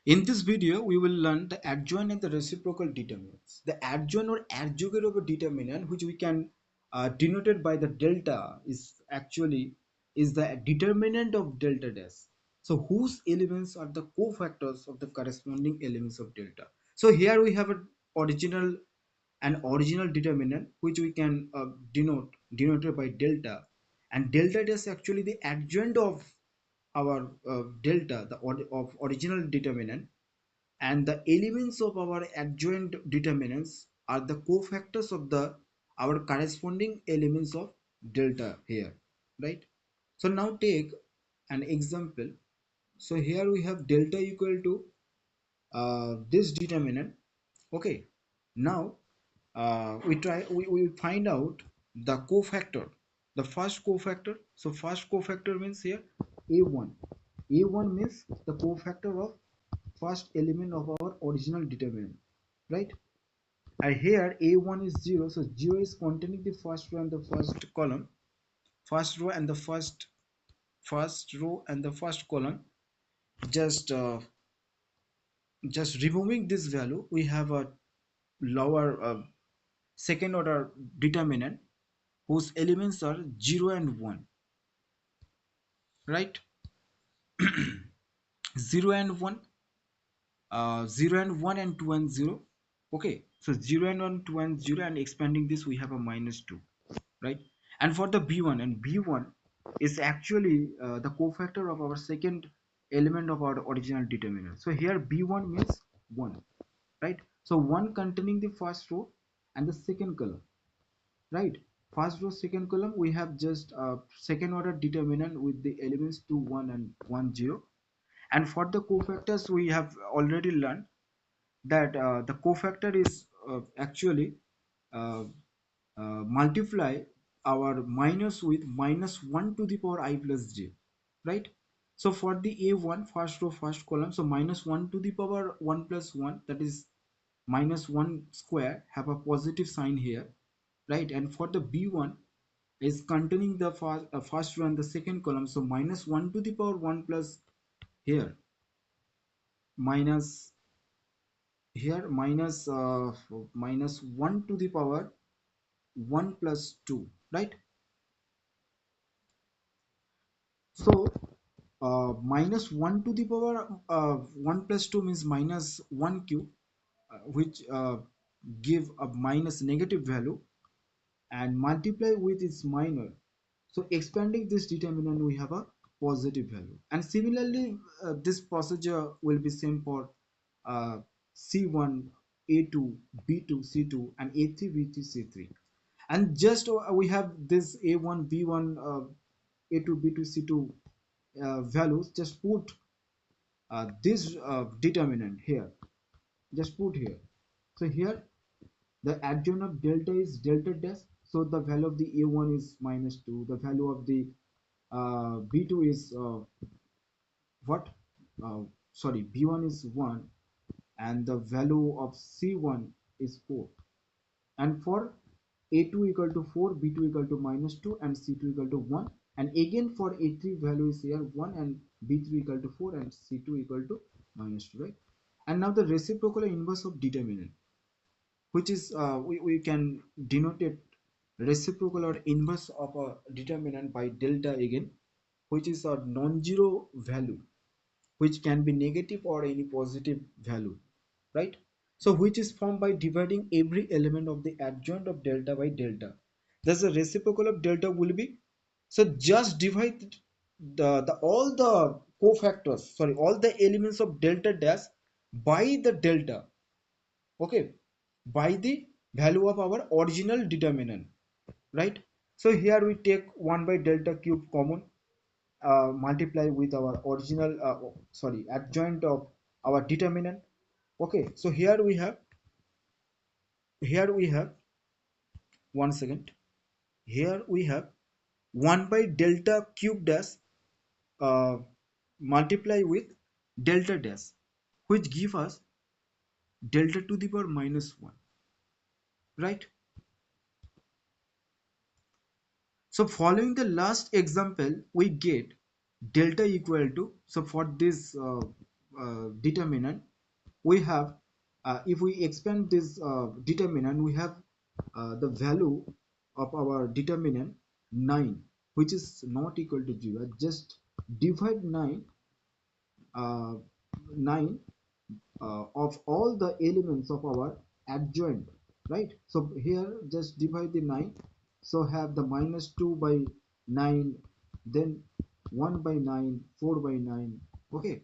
In this video, we will learn the adjoint and the reciprocal determinants. The adjoint or adjugate of a determinant, which we can denoted by the delta, is actually is the determinant of delta dash. So whose elements are the cofactors of the corresponding elements of delta. So here we have an original determinant which we can denoted by delta, and delta dash actually the adjoint of our delta, of original determinant, and the elements of our adjoint determinants are the cofactors of the our corresponding elements of delta here, right? So now take an example. So here we have delta equal to this determinant. Okay, now we find out the cofactor, the first cofactor. So first cofactor means here a1. A1 means the cofactor of first element of our original determinant, right? And here a1 is 0, so 0 is containing the first row and the first column, first row and the first row and the first column. Just uh, just removing this value, we have a lower second order determinant whose elements are 0 and 1, right? 0 and 1, 0 and 1 and 2 and 0. Okay, so 0 and 1, 2 and 0, and expanding this we have a -2, right? And for the b1, and b1 is actually the cofactor of our second element of our original determinant. So here b1 means 1, right? So 1 containing the first row and the second column, right? First row second column we have just second order determinant with the elements 2, 1 and 1, 0. And for the cofactors we have already learned that the cofactor is actually uh, multiply our minus with -1 to the power I plus j, right? So for the a1 first row first column, so -1 to the power 1 plus 1, that is -1 square, have a positive sign here, right? And for the b1 is containing the first row and the second column, so -1 to the power 1 plus here minus here -1 to the power 1 plus 2, right? So -1 to the power 1 plus 2 means -1 cube, which give a minus negative value, and multiply with its minor. So expanding this determinant we have a positive value. And similarly this procedure will be same for uh, c1, a2, b2, c2, and a3, b3, c3. And just we have this a1, b1, a2, b2, c2 values. Just put this determinant here, just put here. So here the adjoint of delta is delta dash, so the value of the a1 is -2, the value of the b2 is what sorry, b1 is 1, and the value of c1 is 4. And for a2 equal to 4, b2 equal to -2, and c2 equal to 1. And again for a3 value is here 1, and b3 equal to 4, and c2 equal to -2, right? And now the reciprocal inverse of determinant, which is we can denote it reciprocal or inverse of a determinant by delta again, which is a non-zero value, which can be negative or any positive value, right? So which is formed by dividing every element of the adjoint of delta by delta. Thus the reciprocal of delta will be, so just divide the all the cofactors, sorry, all the elements of delta dash by the delta, okay, by the value of our original determinant, right? So here we take 1 by delta cube common, multiply with our original sorry, adjoint of our determinant. Okay, so here we have one second, here we have 1 by delta cube dash uh, multiply with delta dash, which give us delta to the power -1, right? So following the last example we get delta equal to, so for this determinant, we have, if we expand this determinant, we have the value of our determinant 9, which is not equal to 0. Just divide 9 of all the elements of our adjoint, right? So here just divide the 9, so have the minus 2 by 9, then 1 by 9, 4 by 9. Okay,